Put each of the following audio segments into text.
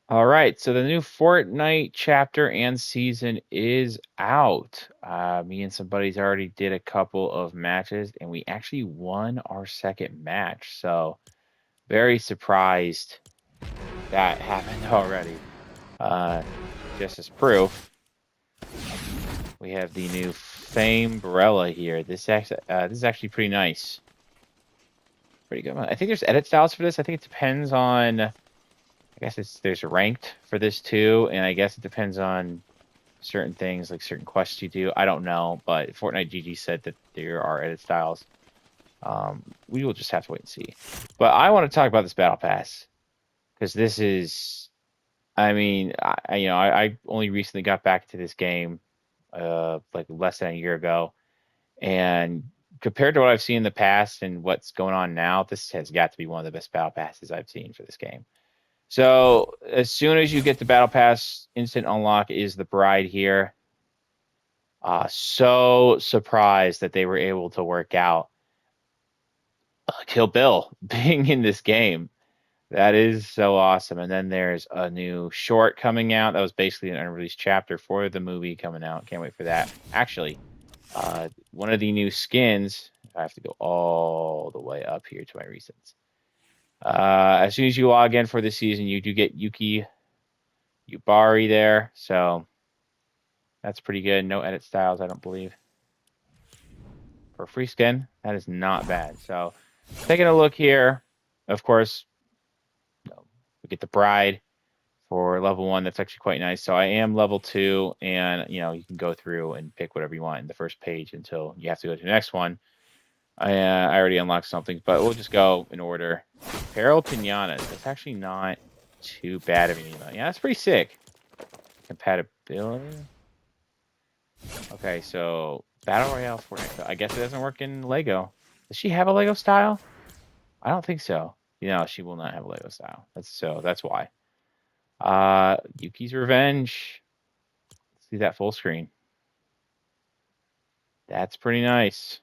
All right, so the new Fortnite chapter and season is out. Me and some buddies already did a couple of matches, and we actually won our second match. So very surprised that happened already. Uh, just as proof, we have the new Fame Barella here. This is actually pretty nice, pretty good one. I think there's edit styles for this. I think it depends on. I guess there's ranked for this too, and I guess it depends on certain things, like certain quests you do. I don't know, but Fortnite GG said that there are edit styles. We will just have to wait and see. But I want to talk about this Battle Pass because this is, I mean, I only recently got back to this game, like less than a year ago, and compared to what I've seen in the past and what's going on now, this has got to be one of the best Battle Passes I've seen for this game. So as soon as you get the Battle Pass, instant unlock is the bride here. So surprised that they were able to work out Kill Bill being in this game. That is so awesome. And then there's a new short coming out. That was basically an unreleased chapter for the movie coming out. Can't wait for that. Actually, one of the new skins, I have to go all the way up here to my recents. As soon as you log in for the season, you do get Yuki Yubari there. So that's pretty good. No edit styles, I don't believe. For a free skin, that is not bad. So taking a look here, of course, we get the bride for level 1. That's actually quite nice. So I am level 2, and you can go through and pick whatever you want in the first page until you have to go to the next one. I already unlocked something, but we'll just go in order. Peril Pinatas. That's actually not too bad of an email. Yeah, that's pretty sick. Compatibility. Okay, so Battle Royale Fortnite. I guess it doesn't work in Lego. Does she have a Lego style? I don't think so. She will not have a Lego style. That's why. Yuki's Revenge. Let's see that full screen. That's pretty nice.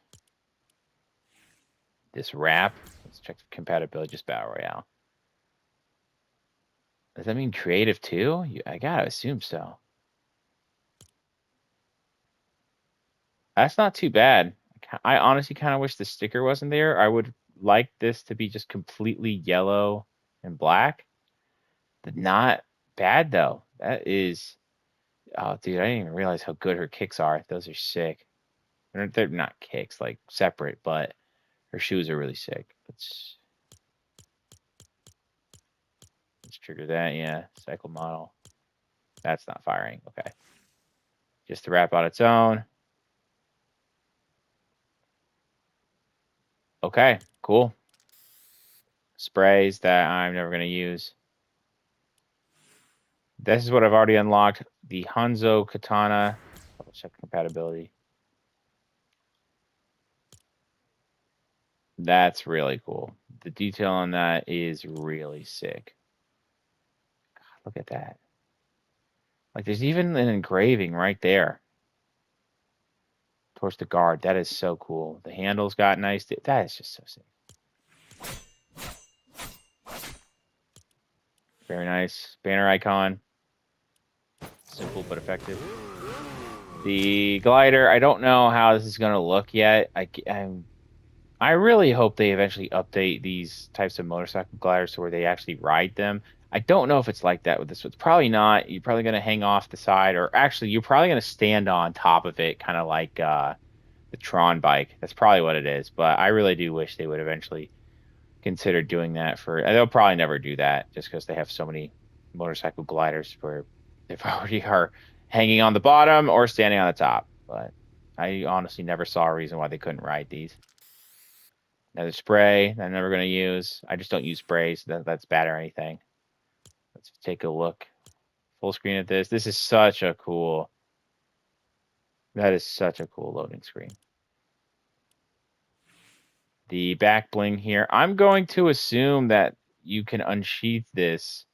This wrap. Let's check the compatibility. Just Battle Royale. Does that mean creative too? I gotta assume so. That's not too bad. I honestly kind of wish the sticker wasn't there. I would like this to be just completely yellow and black. But not bad though. That is. Oh, dude, I didn't even realize how good her kicks are. Those are sick. They're not kicks, like separate, but her shoes are really sick. Let's trigger that. Yeah, cycle model. That's not firing. Okay. Just the wrap on its own. Okay, cool. Sprays that I'm never going to use. This is what I've already unlocked. The Hanzo Katana. Double check compatibility. That's really cool. The detail on that is really sick. God, look at that. Like, there's even an engraving right there towards the guard. That is so cool. The handles got nice. That is just so sick. Very nice. Banner icon. Simple but effective. The glider, I don't know how this is going to look yet. I really hope they eventually update these types of motorcycle gliders to where they actually ride them. I don't know if it's like that with this. It's probably not. You're probably going to hang off the side, or actually, you're probably going to stand on top of it, kind of like the Tron bike. That's probably what it is. But I really do wish they would eventually consider doing that for. They'll probably never do that just because they have so many motorcycle gliders where they already are hanging on the bottom or standing on the top. But I honestly never saw a reason why they couldn't ride these. Another spray that I'm never going to use. I just don't use sprays. That's bad or anything. Let's take a look. Full screen at this. This is such a cool. That is such a cool loading screen. The back bling here. I'm going to assume that you can unsheath this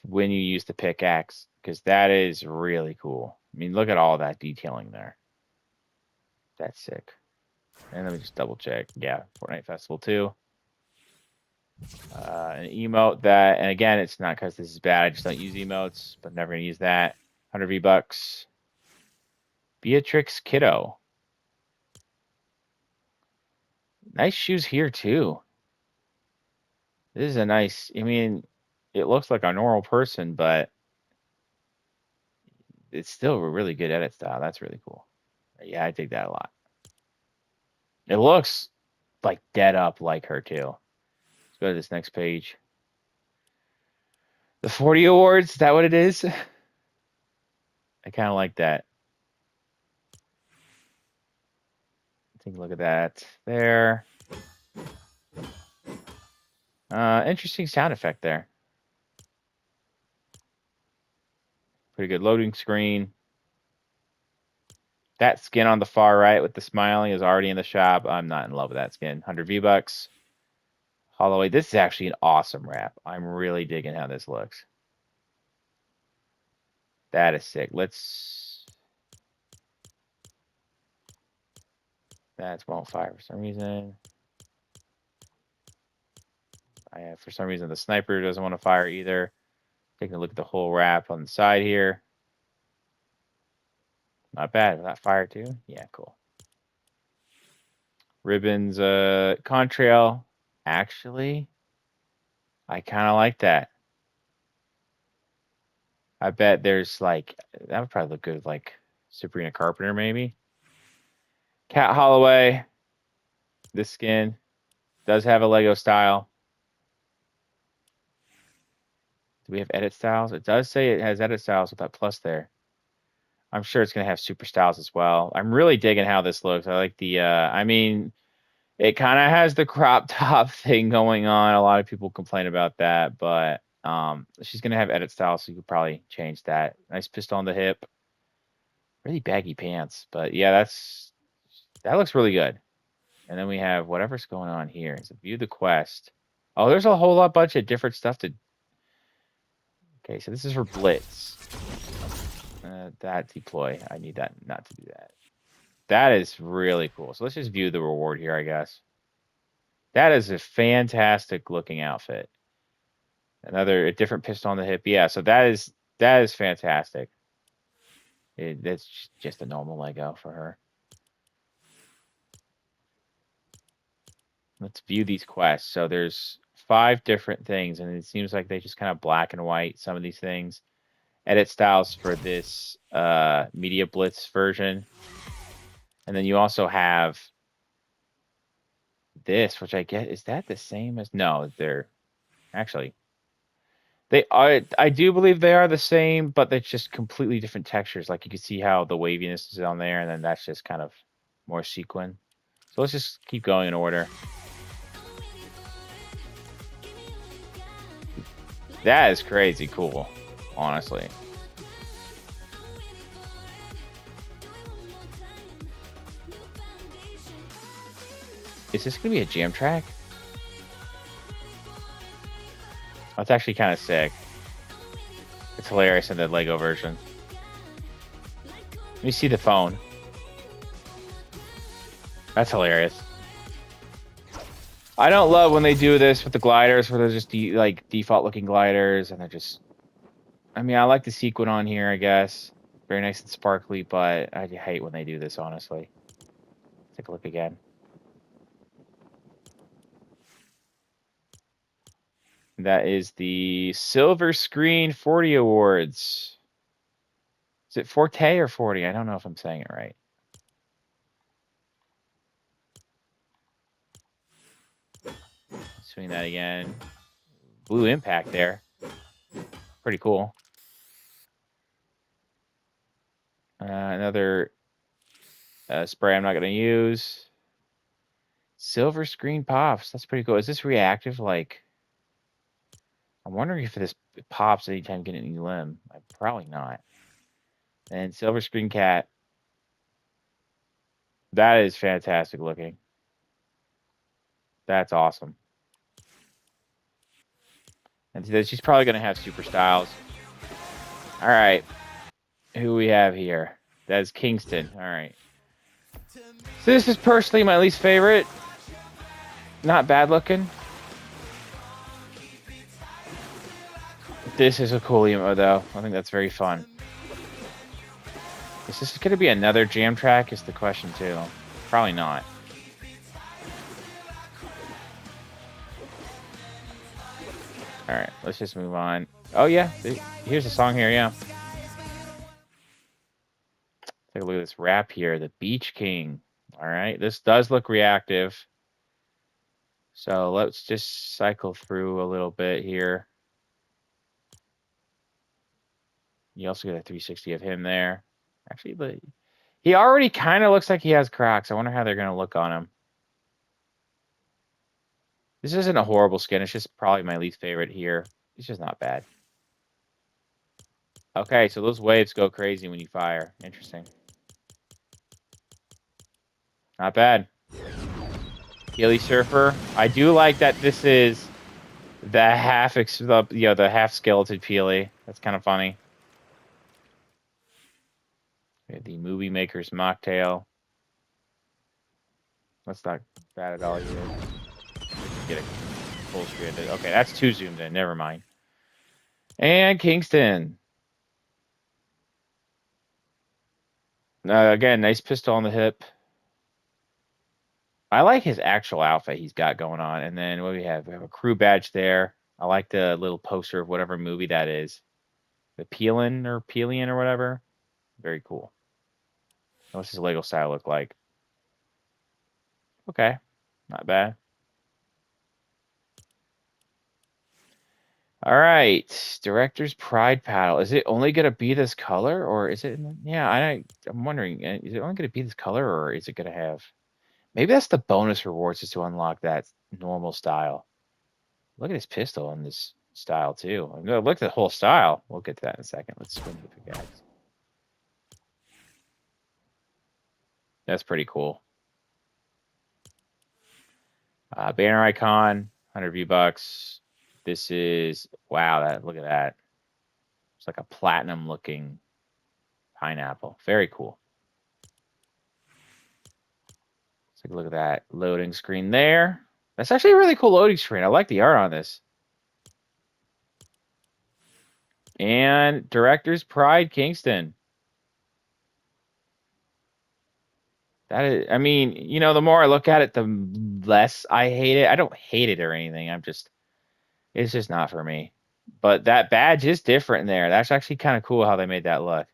when you use the pickaxe because that is really cool. I mean, look at all that detailing there. That's sick. And let me just double check. Yeah, Fortnite Festival 2. An emote that, and again, it's not because this is bad. I just don't use emotes, but never gonna use that. 100 V-Bucks. Beatrix Kiddo. Nice shoes here too. This is a nice. I mean, it looks like a normal person, but it's still a really good edit style. That's really cool. Yeah, I dig that a lot. It looks like dead up like her too. Let's go to this next page. The 40 awards, is that what it is? I kind of like that. Take a look at that there. Interesting sound effect there. Pretty good loading screen. That skin on the far right with the smiling is already in the shop. I'm not in love with that skin. 100 V-Bucks. Holloway. This is actually an awesome wrap. I'm really digging how this looks. That is sick. That won't fire for some reason. For some reason, the sniper doesn't want to fire either. Taking a look at the whole wrap on the side here. Not bad. That fire too? Yeah, cool. Ribbons, contrail. Actually, I kind of like that. I bet there's like, that would probably look good with like Sabrina Carpenter maybe. Cat Holloway. This skin does have a Lego style. Do we have edit styles? It does say it has edit styles with that plus there. I'm sure it's going to have super styles as well. I'm really digging how this looks. I like the, I mean, it kind of has the crop top thing going on. A lot of people complain about that, but she's going to have edit styles, so you could probably change that. Nice pistol on the hip. Really baggy pants, but yeah, that looks really good. And then we have whatever's going on here. So view the quest. Oh, there's a whole bunch of different stuff to. Okay, so this is for Blitz. That deploy. I need that not to do that. That is really cool. So let's just view the reward here, I guess. That is a fantastic looking outfit. A different pistol on the hip. Yeah, so that is fantastic. That's just a normal Lego for her. Let's view these quests. So there's 5 different things, and it seems like they just kind of black and white some of these things. Edit styles for this Media Blitz version. And then you also have this, which I get, is that the same as? No, they're actually, they are. I do believe they are the same, but they're just completely different textures. Like you can see how the waviness is on there, and then that's just kind of more sequin. So let's just keep going in order. That is crazy cool, honestly. Is this gonna be a jam track? That's actually kind of sick. It's hilarious in the Lego version. Let me see the phone. That's hilarious. I don't love when they do this with the gliders, where they're just like default looking gliders, and they're just. I mean, I like the sequin on here, I guess. Very nice and sparkly, but I hate when they do this, honestly. Take a look again. That is the Silver Screen 40 Awards. Is it Forte or 40? I don't know if I'm saying it right. Swing that again. Blue impact there. Pretty cool. Another spray I'm not going to use. Silver Screen Pops. That's pretty cool. Is this reactive? Like, I'm wondering if this pops anytime you get any limb. Probably not. And Silver Screen Cat. That is fantastic looking. That's awesome. And she's probably going to have super styles. All right. Who we have here? That is Kingston. All right. So this is personally my least favorite. Not bad looking. This is a cool emo, though. I think that's very fun. Is this going to be another jam track? Is the question, too. Probably not. All right, let's just move on. Oh, yeah. Here's a song here, yeah. Take a look at this rap here. The Beach King. All right, this does look reactive. So let's just cycle through a little bit here. You also get a 360 of him there. Actually, but he already kind of looks like he has Crocs. I wonder how they're going to look on him. This isn't a horrible skin. It's just probably my least favorite here. It's just not bad. Okay, so those waves go crazy when you fire. Interesting. Not bad. Healy Surfer. I do like that this is the the half skeleton Peely. That's kind of funny. The Movie Maker's Mocktail. That's not bad at all either. Get a full screen. Okay, that's too zoomed in. Never mind. And Kingston. Again, nice pistol on the hip. I like his actual outfit he's got going on. And then what do we have? We have a crew badge there. I like the little poster of whatever movie that is. The Peelian or whatever. Very cool. What's his Lego style look like? Okay, not bad. All right, Director's Pride Paddle. Is it only gonna be this color, or is it? Yeah, I'm wondering. Is it only gonna be this color, or is it gonna have? Maybe that's the bonus rewards is to unlock that normal style. Look at his pistol in this style too. I'm gonna look at the whole style. We'll get to that in a second. Let's swing the pickaxe. That's pretty cool. Banner icon, 100 V-Bucks. This is wow. Look at that. It's like a platinum looking pineapple. Very cool. Let's take a look at that loading screen there. That's actually a really cool loading screen. I like the art on this. And Director's Pride Kingston. That is, I mean, you know, the more I look at it, the less I hate it. I don't hate it or anything. It's just not for me. But that badge is different there. That's actually kind of cool how they made that look.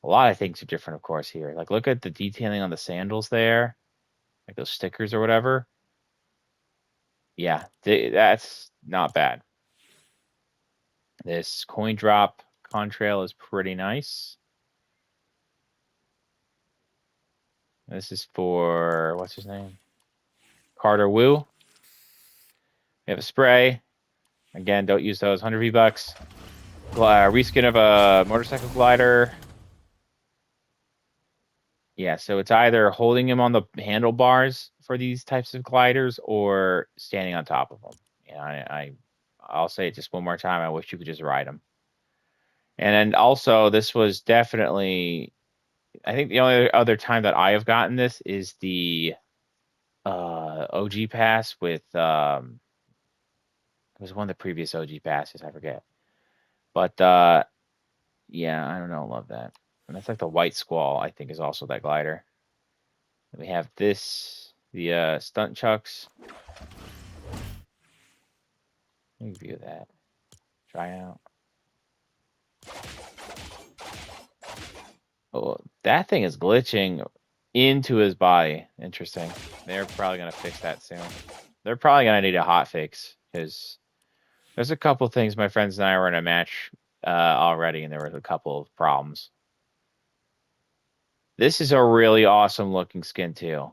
A lot of things are different, of course, here. Like, look at the detailing on the sandals there. Like those stickers or whatever. Yeah, that's not bad. This coin drop contrail is pretty nice. This is for, what's his name? Carter Wu. We have a spray. Again, don't use those. 100 V-Bucks. Reskin of a motorcycle glider. Yeah, so it's either holding him on the handlebars for these types of gliders or standing on top of them. Yeah, I'll say it just one more time. I wish you could just ride them. And then also, this was definitely, I think the only other time that I have gotten this is the OG pass with, it was one of the previous OG passes, I forget. But yeah, I don't know, love that. And that's like the White Squall, I think, is also that glider. And we have this, the stunt chucks. Let me view that. Try out. Oh, that thing is glitching into his body. Interesting. They're probably going to fix that soon. They're probably going to need a hot fix because there's a couple things. My friends and I were in a match already, and there were a couple of problems. This is a really awesome looking skin too.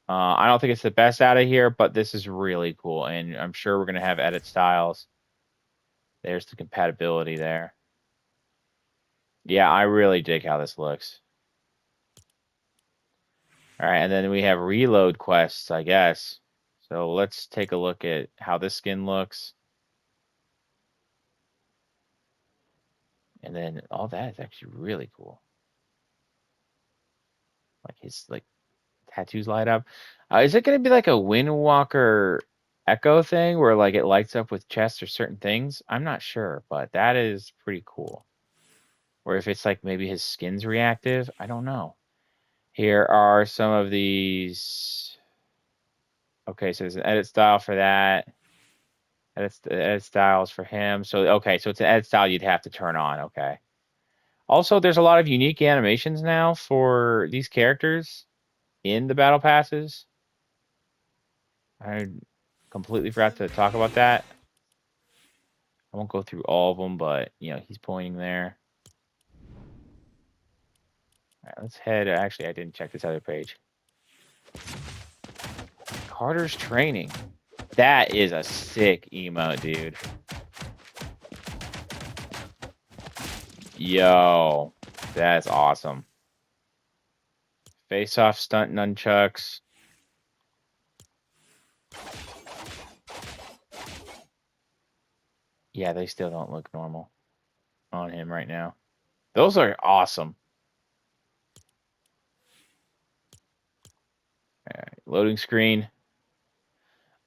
I don't think it's the best out of here, but this is really cool, and I'm sure we're going to have edit styles. There's the compatibility there. Yeah, I really dig how this looks. All right, and then we have reload quests, I guess. So let's take a look at how this skin looks. And then all that is actually really cool. Like his tattoos light up. Is it going to be like a Windwalker echo thing where like it lights up with chests or certain things. I'm not sure, but that is pretty cool. Or if it's like maybe his skin's reactive, I don't know. Here are some of these. Okay, so there's an edit style for that. Edit styles for him. So okay, so it's an edit style you'd have to turn on. Okay. Also, there's a lot of unique animations now for these characters in the battle passes. I completely forgot to talk about that. I won't go through all of them, but you know, he's pointing there. All right, let's head. Actually, I didn't check this other page. Carter's training. That is a sick emote, dude. Yo, that's awesome. Face off stunt nunchucks. Yeah, they still don't look normal on him right now. Those are awesome. All right, loading screen.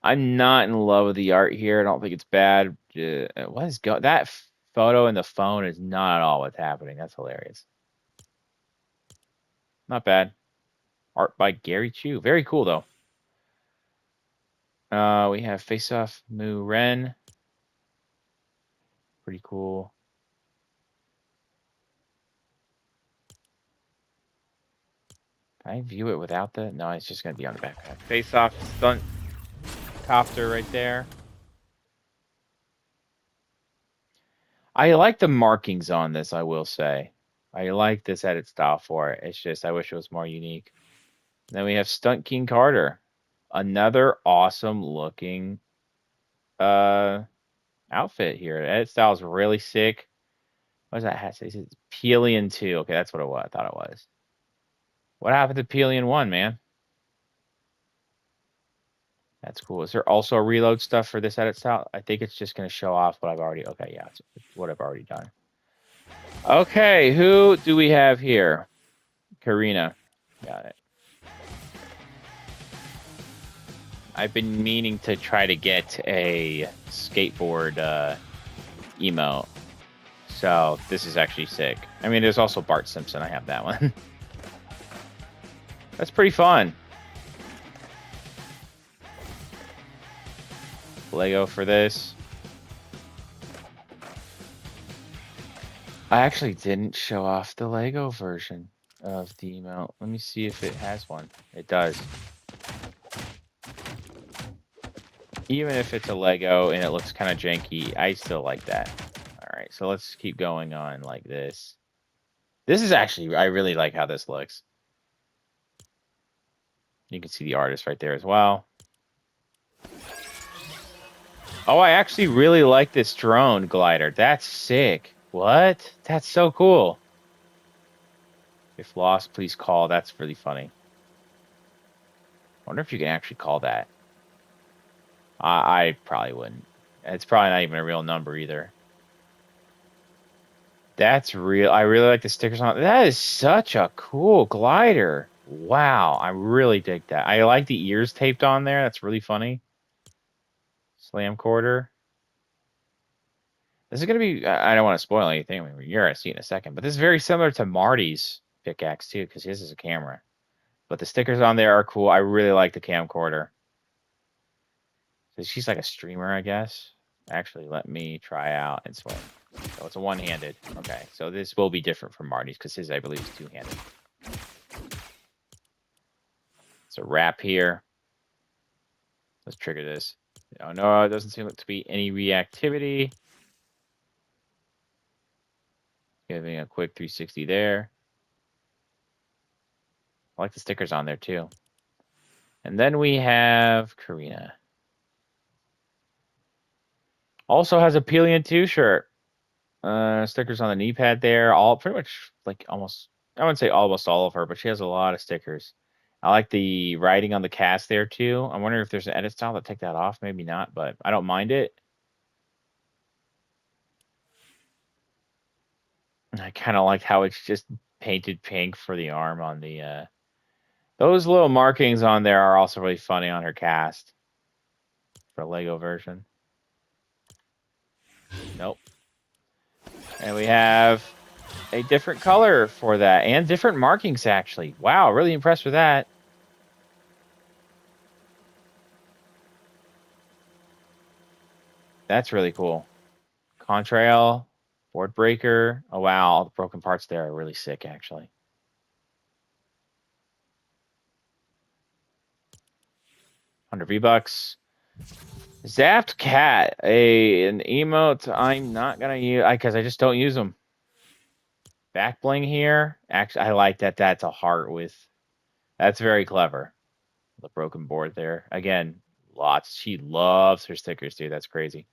I'm not in love with the art here. I don't think it's bad. What is that photo in the phone is not at all what's happening. That's hilarious. Not bad. Art by Gary Chu. Very cool though. We have Face Off Mu Ren. Pretty cool. Can I view it without that? No, it's just gonna be on the backpack. Face Off Stunt Copter right there. I like the markings on this, I will say. I like this edit style for it. It's just I wish it was more unique. And then we have Stunt King Carter. Another awesome looking outfit here. The edit style is really sick. What does that hat say? It's Pelion 2. Okay, that's what I thought it was. What happened to Pelion 1, man? That's cool. Is there also reload stuff for this edit style? I think it's just going to show off what I've already... Okay, yeah, it's what I've already done. Okay, who do we have here? Carina. Got it. I've been meaning to try to get a skateboard emote. So this is actually sick. I mean, there's also Bart Simpson. I have that one. That's pretty fun. Lego for this. I actually didn't show off the Lego version of the emote. Let me see if it has one. It does. Even if it's a Lego and it looks kind of janky, I still like that. All right, so let's keep going on like this. This is actually, I really like how this looks. You can see the artist right there as well. Oh, I actually really like this drone glider. That's sick. What? That's so cool. If lost, please call. That's really funny. I wonder if you can actually call that. I probably wouldn't. It's probably not even a real number either. That's real. I really like the stickers on it. That is such a cool glider. Wow, I really dig that. I like the ears taped on there. That's really funny. Slam quarter. This is going to be, I don't want to spoil anything. I mean, you're going to see it in a second. But this is very similar to Marty's pickaxe, too, because his is a camera. But the stickers on there are cool. I really like the camcorder. So she's like a streamer, I guess. Actually, let me try out and swim. So it's a one-handed. Okay, so this will be different from Marty's because his, I believe, is two-handed. It's a wrap here. Let's trigger this. Oh, no, it doesn't seem to be any reactivity. Giving a quick 360 there. I like the stickers on there, too. And then we have Carina. Also has a Pelion 2 shirt. Stickers on the knee pad there. All pretty much like almost, I wouldn't say almost all of her, but she has a lot of stickers. I like the writing on the cast there too. I wonder if there's an edit style that take that off. Maybe not, but I don't mind it. I kind of like how it's just painted pink for the arm on the, those little markings on there are also really funny on her cast. for a Lego version. Nope. And we have a different color for that and different markings, actually. Wow, really impressed with that. That's really cool. Contrail, board breaker. Oh, wow. All the broken parts there are really sick, actually. $100 V. Zapped cat, an emote I'm not gonna use because I just don't use them. Back bling here. Actually, I like that. That's a heart with. That's very clever. The broken board there again. Lots. She loves her stickers, dude. That's crazy.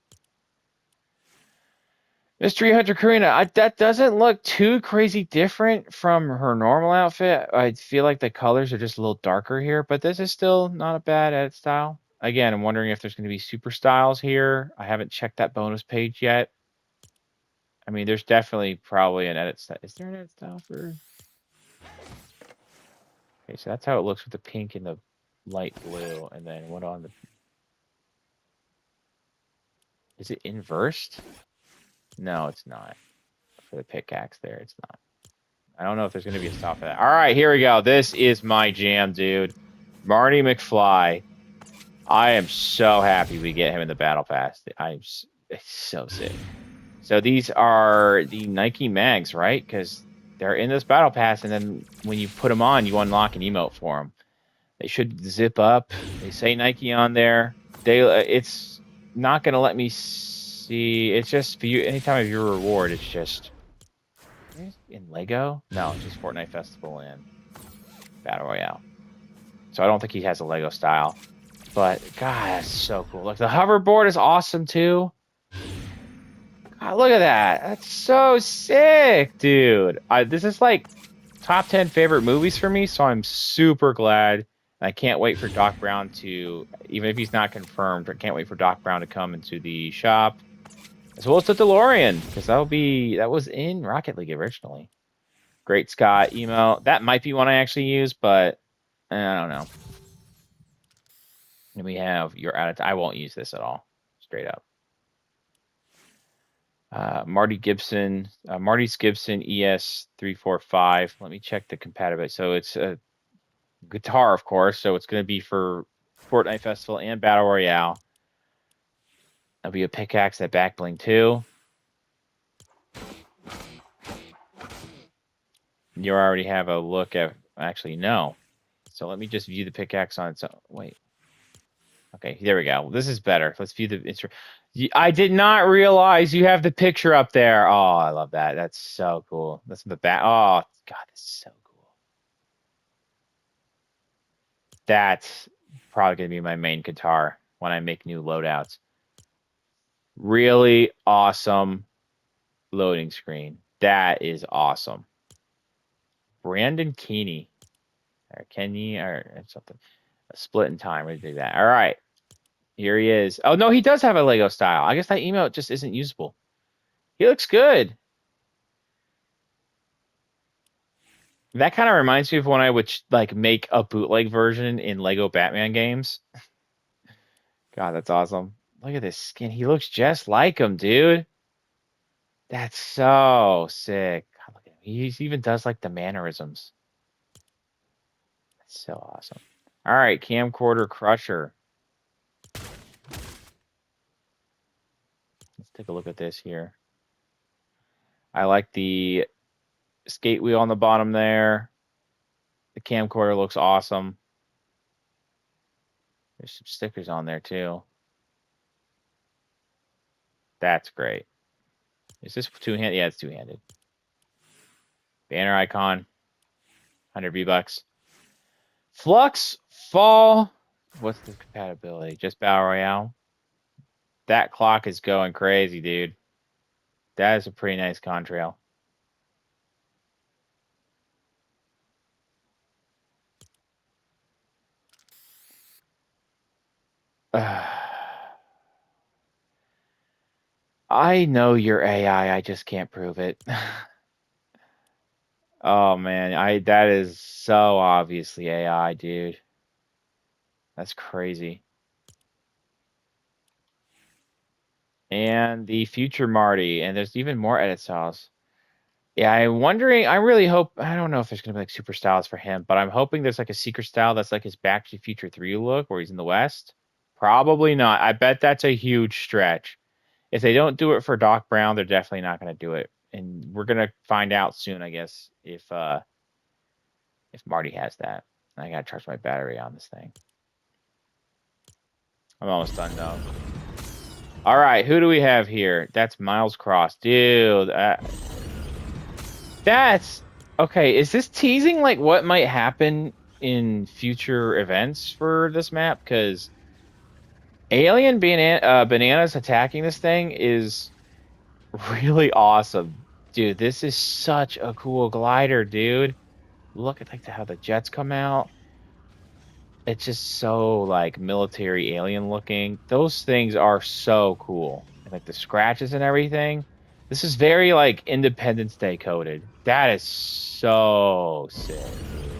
Mystery Hunter Carina, that doesn't look too crazy different from her normal outfit. I feel like the colors are just a little darker here, but this is still not a bad edit style. Again, I'm wondering if there's going to be super styles here. I haven't checked that bonus page yet. I mean, there's definitely probably an edit style. Is there an edit style for... Okay, so that's how it looks with the pink and the light blue. And then what on the... Is it inversed? No, it's not. For the pickaxe there, it's not. I don't know if there's going to be a stop for that. All right, here we go. This is my jam, dude. Marty McFly. I am so happy we get him in the Battle Pass. It's so sick. So these are the Nike mags, right? Because they're in this Battle Pass, and then when you put them on, you unlock an emote for them. They should zip up. They say Nike on there. It's not going to let me see. It's just for you. Anytime of your reward, it's just... In Lego? No, it's just Fortnite Festival and Battle Royale. So I don't think he has a Lego style. But, God, that's so cool. Look, the hoverboard is awesome, too. God, look at that. That's so sick, dude. This is, like, top 10 favorite movies for me, so I'm super glad. And I can't wait for Doc Brown to, even if he's not confirmed, I can't wait for Doc Brown to come into the shop. As well as the DeLorean, because that was in Rocket League originally. Great Scott emo. That might be one I actually use, but I don't know. And we have your out of I won't use this at all. Straight up. Marty's Gibson ES345. Let me check the compatibility. So it's a guitar, of course. So it's going to be for Fortnite Festival and Battle Royale. There'll be a pickaxe that back bling too. You already have a look at. Actually, no. So let me just view the pickaxe on its own. Wait. Okay, there we go. This is better. Let's view the instrument. I did not realize you have the picture up there. Oh, I love that. That's so cool. That's the back. Oh, God, that's so cool. That's probably going to be my main guitar when I make new loadouts. Really awesome loading screen. That is awesome. Brandon Keeney. Or Kenny or something. A split in time. We're going to do that. All right. Here he is. Oh, no, he does have a Lego style. I guess that emote just isn't usable. He looks good. That kind of reminds me of when I would like make a bootleg version in Lego Batman games. God, that's awesome. Look at this skin. He looks just like him, dude. That's so sick. God, look at him. He even does like the mannerisms. That's so awesome. All right, camcorder crusher. Let's take a look at this here. I like the skate wheel on the bottom there. The camcorder looks awesome. There's some stickers on there too. That's great. Is this two-handed? Yeah, it's two-handed. Banner icon. 100 V-Bucks. Flux Fall. What's the compatibility? Just Battle Royale. That clock is going crazy, dude. That is a pretty nice contrail. I know you're AI. I just can't prove it. Oh man, that is so obviously AI, dude. That's crazy. And the future Marty. And there's even more edit styles. Yeah, I'm wondering. I really hope. I don't know if there's gonna be like super styles for him, but I'm hoping there's like a secret style that's like his Back to the Future 3 look, where he's in the West. Probably not. I bet that's a huge stretch. If they don't do it for Doc Brown, they're definitely not gonna do it, and we're gonna find out soon, I guess, if Marty has that. I gotta charge my battery on this thing. I'm almost done though. All right, who do we have here? That's Miles Cross, dude. That's okay. Is this teasing like what might happen in future events for this map? Because bananas attacking this thing is really awesome, dude. This is such a cool glider, dude. Look at like how the jets come out. It's just so like military alien looking. Those things are so cool. And like the scratches and everything. This is very like Independence Day coded. That is so sick, dude.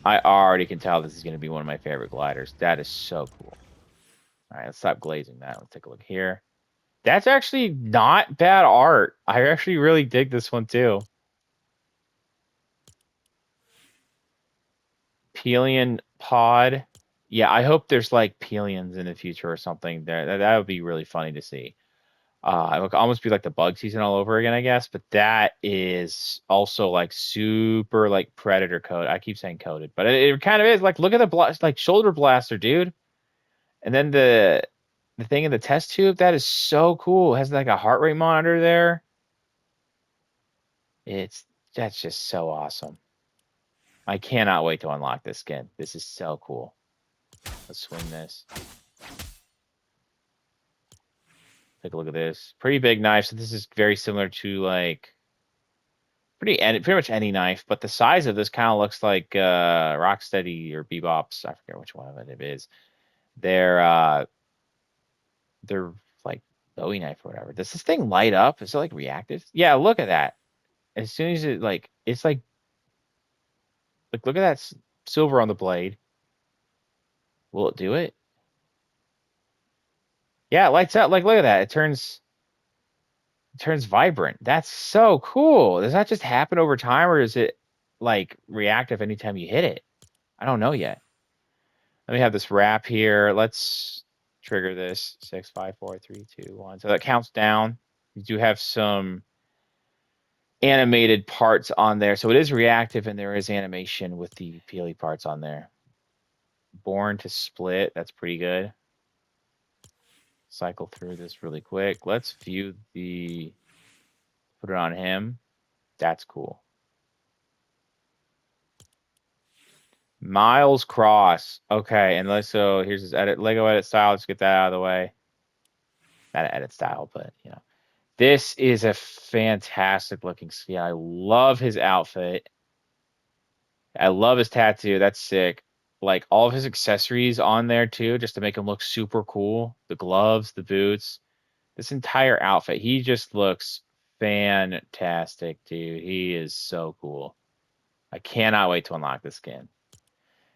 I already can tell this is going to be one of my favorite gliders. That is so cool. All right, let's stop glazing that. Let's take a look here. That's actually not bad art. I actually really dig this one too. Pelion pod. Yeah, I hope there's like Pelions in the future or something there. That would be really funny to see. It would almost be like the bug season all over again, I guess. But that is also like super like predator code. I keep saying coded, but it kind of is. Like, look at the like shoulder blaster, dude. And then the thing in the test tube, that is so cool. It has like a heart rate monitor there. That's just so awesome. I cannot wait to unlock this skin. This is so cool. Let's swing this. Take a look at this. Pretty big knife. So this is very similar to like pretty much any knife, but the size of this kind of looks like Rocksteady or Bebop's. I forget which one of it is. They're they're like Bowie knife or whatever. Does this thing light up? Is it like reactive? Yeah, look at that. As soon as it like it's like look at that silver on the blade. Will it do it? Yeah, it lights up. Like look at that. It turns vibrant. That's so cool. Does that just happen over time, or is it like reactive anytime you hit it? I don't know yet. Let me have this wrap here. Let's trigger this 6, 5, 4, 3, 2, 1. So that counts down. You do have some animated parts on there. So it is reactive and there is animation with the peely parts on there. Born to split. That's pretty good. Cycle through this really quick. Let's view put it on him. That's cool. Miles Cross. Okay, and so here's his Lego edit style. Let's get that out of the way. Not an edit style, but you know. This is a fantastic looking skin. I love his outfit. I love his tattoo. That's sick. Like all of his accessories on there too, just to make him look super cool. The gloves, the boots, this entire outfit. He just looks fantastic, dude. He is so cool. I cannot wait to unlock this skin.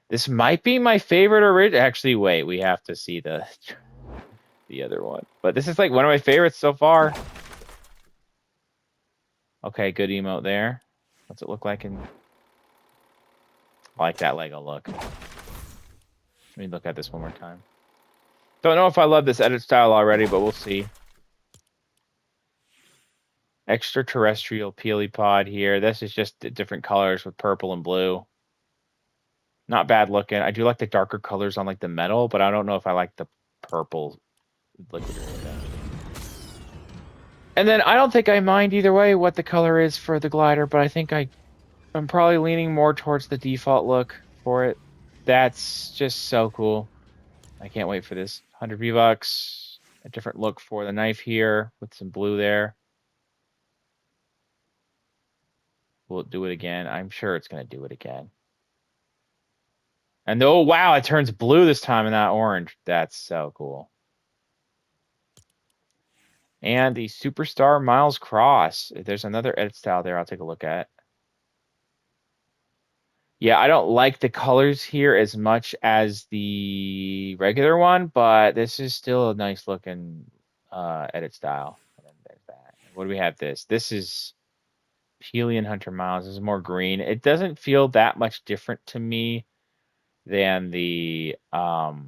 This might be my favorite original. Actually, wait, we have to see the other one. But this is like one of my favorites so far. Okay, good emote there. What's it look like in... I like that Lego look. Let me look at this one more time. Don't know if I love this edit style already, but we'll see. Extraterrestrial peely pod here. This is just different colors with purple and blue. Not bad looking. I do like the darker colors on like the metal, but I don't know if I like the purple liquid or anything. And then I don't think I mind either way what the color is for the glider, but I think I'm probably leaning more towards the default look for it. That's just so cool. I can't wait for this. 100 V-Bucks. A different look for the knife here with some blue there. Will it do it again? I'm sure it's going to do it again. And oh, wow, it turns blue this time and not orange. That's so cool. And the Superstar Miles Cross. There's another edit style there I'll take a look at. Yeah, I don't like the colors here as much as the regular one, but this is still a nice looking edit style. And then there's that. What do we have this? This is Pelion Hunter Miles. This is more green. It doesn't feel that much different to me than the well,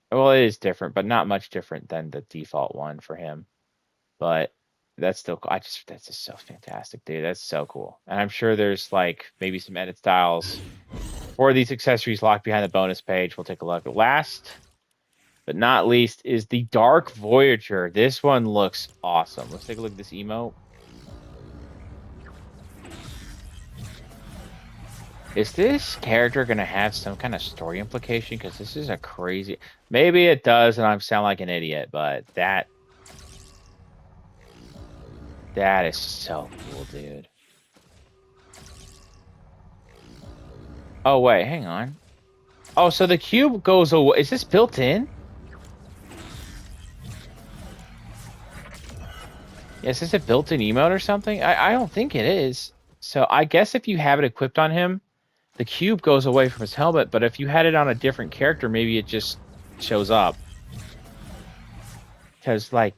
it is different, but not much different than the default one for him. But that's still cool. That's just so fantastic, dude. That's so cool. And I'm sure there's like maybe some edit styles for these accessories locked behind the bonus page. We'll take a look. Last but not least is the Dark Voyager. This one looks awesome. Let's take a look at this emote. Is this character going to have some kind of story implication? Because this is a crazy... Maybe it does, and I sound like an idiot, but that is so cool, dude. Oh, wait, hang on. Oh, so the cube goes away. Is this built in? Yeah, is this a built-in emote or something? I don't think it is. So I guess if you have it equipped on him, the cube goes away from his helmet, but if you had it on a different character, maybe it just shows up. Because, like,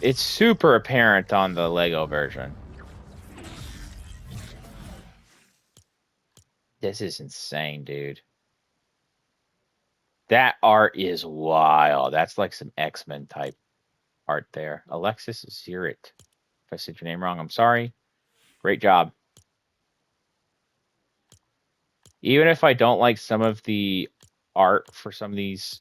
it's super apparent on the Lego version. This is insane, dude. That art is wild. That's like some X-Men type art there. Alexis Zirit. If I said your name wrong, I'm sorry. Great job. Even if I don't like some of the art for some of these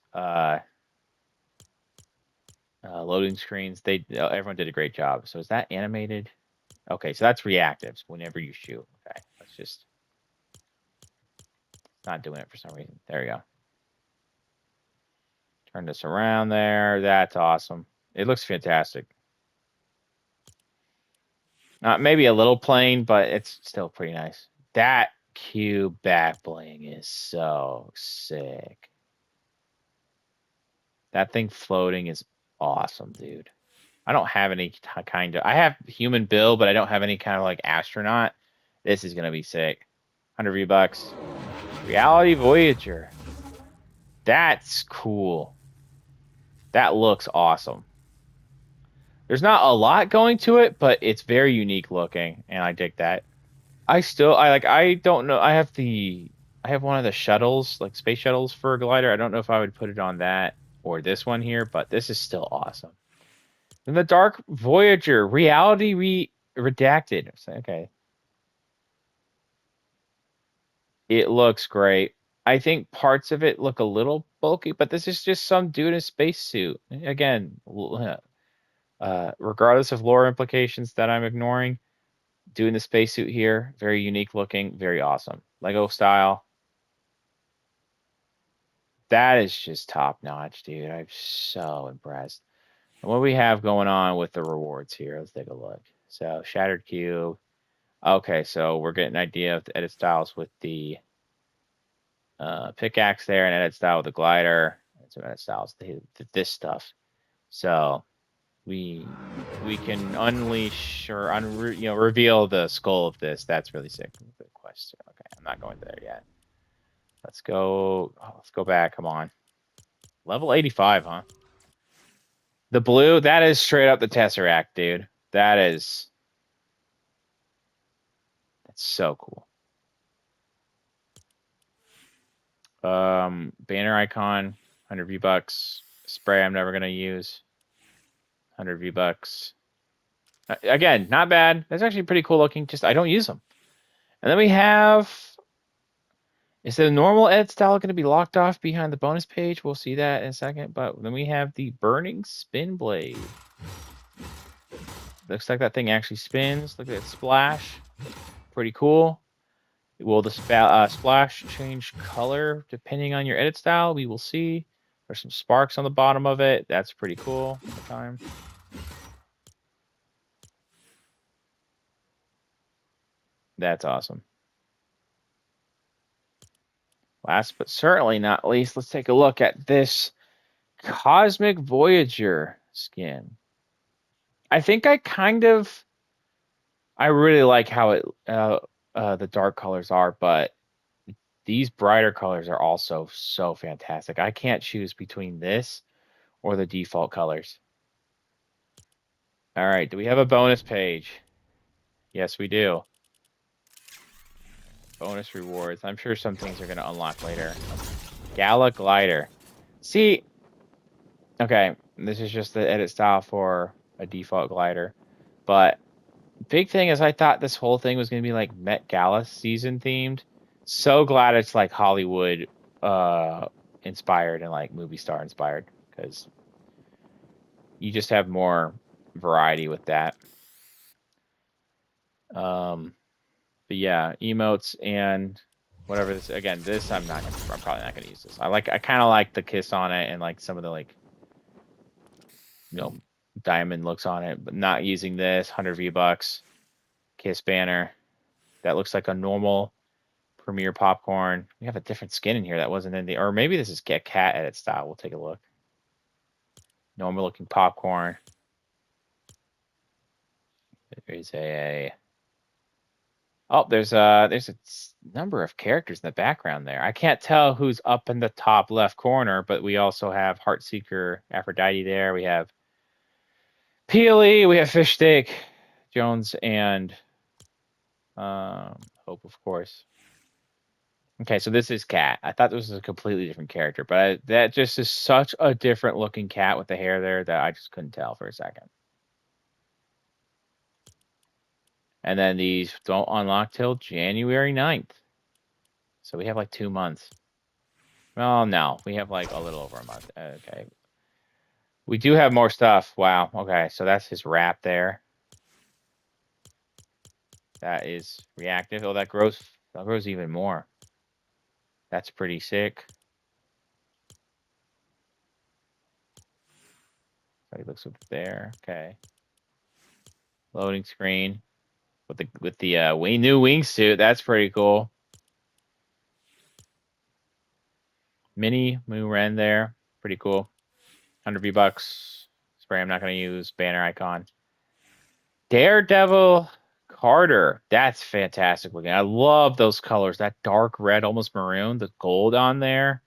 loading screens, everyone did a great job. So is that animated? Okay, so that's reactive. So whenever you shoot. Okay, let's just not doing it for some reason. There you go. Turn this around there. That's awesome. It looks fantastic. Maybe a little plain, but it's still pretty nice. That cube back bling is so sick. That thing floating is awesome, dude. I don't have any kind of... I have human build, but I don't have any kind of like astronaut. This is gonna be sick. 100 V-Bucks. Reality Voyager. That's cool. That looks awesome. There's not a lot going to it, but it's very unique looking, and I dig that. I don't know. I have one of the shuttles, like space shuttles for a glider. I don't know if I would put it on that or this one here, but this is still awesome. And the Dark Voyager, reality redacted. Okay. It looks great. I think parts of it look a little bulky, but this is just some dude in a spacesuit. Again, regardless of lore implications that I'm ignoring, doing the spacesuit here, very unique looking, very awesome. Lego style. That is just top notch, dude. I'm so impressed. And what we have going on with the rewards here, let's take a look. So, Shattered Cube. Okay, so we're getting an idea of the edit styles with the pickaxe there, and edit style with the glider, and some edit styles with this stuff. So we can unleash or reveal the skull of this. That's really sick. Good question. Okay, I'm not going there yet. Let's go. Oh, let's go back. Come on. Level 85, huh? The blue, that is straight up the Tesseract, dude. That's so cool. Banner icon, 100 V-Bucks. Spray I'm never gonna use. 100 V-Bucks. Again, not bad. That's actually pretty cool looking. Just I don't use them. And then we have... Is the normal edit style going to be locked off behind the bonus page? We'll see that in a second. But then we have the Burning Spin Blade. Looks like that thing actually spins. Look at that splash. Pretty cool. Will the splash change color depending on your edit style? We will see. There's some sparks on the bottom of it. That's pretty cool at the time. That's awesome. Last but certainly not least, let's take a look at this Cosmic Voyager skin. I think I really like how it the dark colors are, but these brighter colors are also so fantastic. I can't choose between this or the default colors. All right, do we have a bonus page? Yes, we do. Bonus rewards. I'm sure some things are going to unlock later. Gala glider. See, okay, this is just the edit style for a default glider. But big thing is I thought this whole thing was going to be like Met Gala season themed. So glad it's like Hollywood inspired and like movie star inspired, because you just have more variety with that. But yeah, emotes and whatever this again. This I'm probably not gonna use this. I kind of like the kiss on it and like some of the like diamond looks on it, but not using this. 100 V-Bucks kiss banner. That looks like a normal Premier popcorn. We have a different skin in here that wasn't in the, or maybe this is cat edit style. We'll take a look. Normal looking popcorn. There's there's a number of characters in the background there. I can't tell who's up in the top left corner, but we also have Heartseeker Aphrodite there. We have Peely, we have Fishstick, Jones, and Hope, of course. Okay, so this is Cat. I thought this was a completely different character, but that just is such a different looking cat with the hair there that I just couldn't tell for a second. And then these don't unlock till January 9th. So we have like 2 months. Well, no, we have like a little over a month. Okay. We do have more stuff. Wow. Okay, so that's his wrap there. That is reactive. Oh, that grows even more. That's pretty sick. So he looks up there. Okay. Loading screen with the new wingsuit. That's pretty cool. Mini Moo Ren there. Pretty cool. 100 V-Bucks. Spray I'm not going to use. Banner icon. Daredevil Carter. That's fantastic looking. I love those colors. That dark red, almost maroon, the gold on there.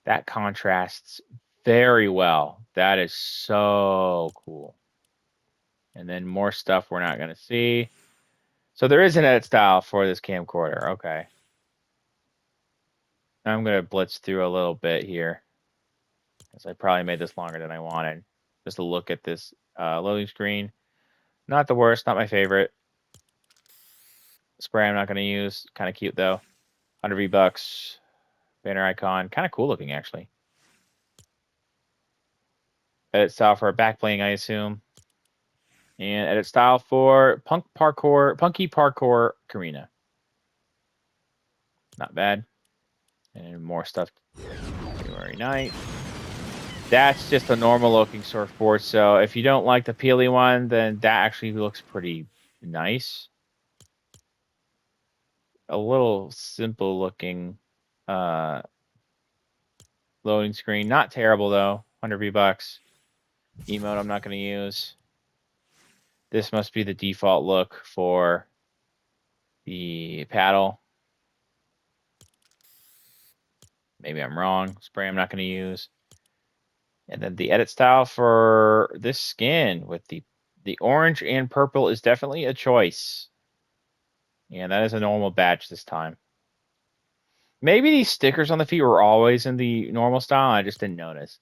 That contrasts very well. That is so cool. And then more stuff we're not going to see. So there is an edit style for this camcorder. Okay. I'm going to blitz through a little bit here, because I probably made this longer than I wanted. Just to look at this loading screen. Not the worst, not my favorite. Spray I'm not going to use. Kind of cute though. 100 V-Bucks. Banner icon. Kind of cool looking actually. Edit style for back bling, I assume. And edit style for punky parkour Carina. Not bad. And more stuff. January 9th. That's just a normal looking surfboard. So if you don't like the peely one, then that actually looks pretty nice. A little simple looking loading screen. Not terrible though. 100 V-Bucks. Emote I'm not going to use. This must be the default look for the paddle. Maybe I'm wrong. Spray I'm not going to use. And then the edit style for this skin with the orange and purple is definitely a choice. And that is a normal badge this time. Maybe these stickers on the feet were always in the normal style. I just didn't notice.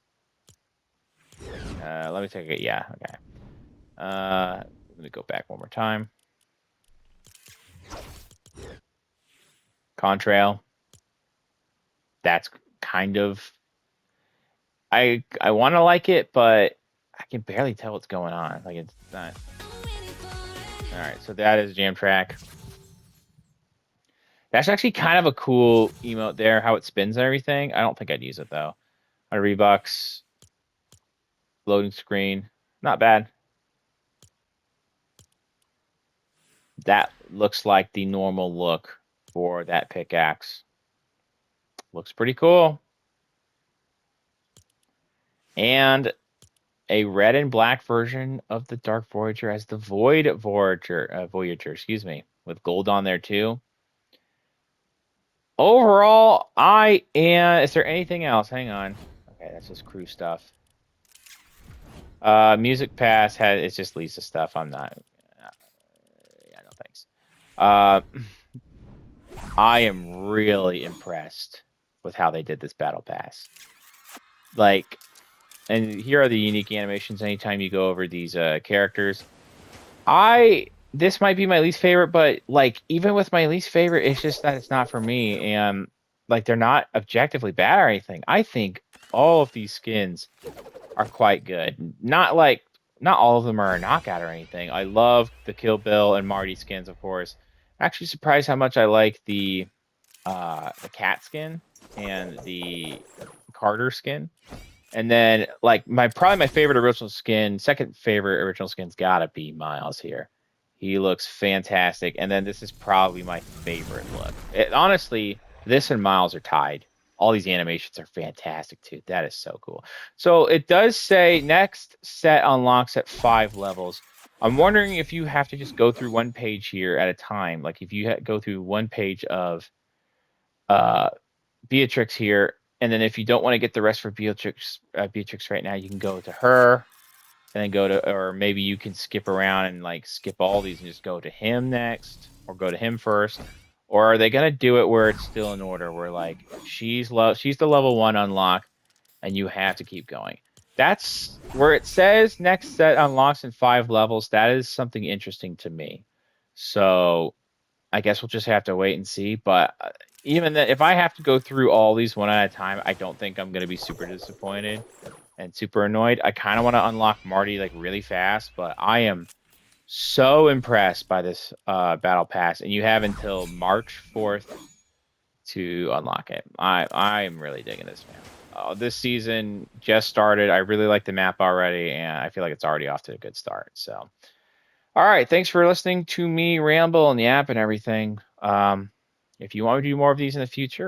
Let me take it. Yeah, okay. Let me go back one more time. Contrail. That's kind of... I want to like it, but I can barely tell what's going on. Like, it's not... All right, so that is Jam Track. That's actually kind of a cool emote there, how it spins and everything. I don't think I'd use it, though. 100 V-Bucks. Loading screen. Not bad. That looks like the normal look for that pickaxe. Looks pretty cool. And a red and black version of the Dark Voyager as the Void Voyager, excuse me, with gold on there too. Overall, I am. Is there anything else? Hang on. Okay, that's just crew stuff. Music Pass it's just Lisa stuff. I'm not. Yeah, no thanks. Uh, I am really impressed with how they did this Battle Pass. Like, and here are the unique animations. Anytime you go over these characters, this might be my least favorite, but like even with my least favorite, it's just that it's not for me, and like they're not objectively bad or anything. I think all of these skins are quite good. Not all of them are a knockout or anything. I love the Kill Bill and Marty skins, of course. Actually surprised how much I like the cat skin and the Carter skin. And then like probably my favorite original skin, second favorite original skin's gotta be Miles here. He looks fantastic. And then this is probably my favorite look. Honestly, this and Miles are tied. All these animations are fantastic too. That is so cool. So it does say next set unlocks at 5 levels. I'm wondering if you have to just go through one page here at a time. Like if you go through one page of uh, Beatrix here, and then if you don't want to get the rest for Beatrix right now, you can go to her, and then go to, or maybe you can skip around and like skip all these and just go to him next, or go to him first. Or are they gonna do it where it's still in order, where like she's the level 1 unlock, and you have to keep going? That's where it says next set unlocks in 5 levels. That is something interesting to me. So I guess we'll just have to wait and see. But even then, if I have to go through all these one at a time, I don't think I'm going to be super disappointed and super annoyed. I kind of want to unlock Marty like really fast, but I am so impressed by this battle pass, and you have until March 4th to unlock it. I am really digging this, man. This season just started. I really like the map already, and I feel like it's already off to a good start. So. All right, thanks for listening to me ramble and the app and everything. If you want to do more of these in the future,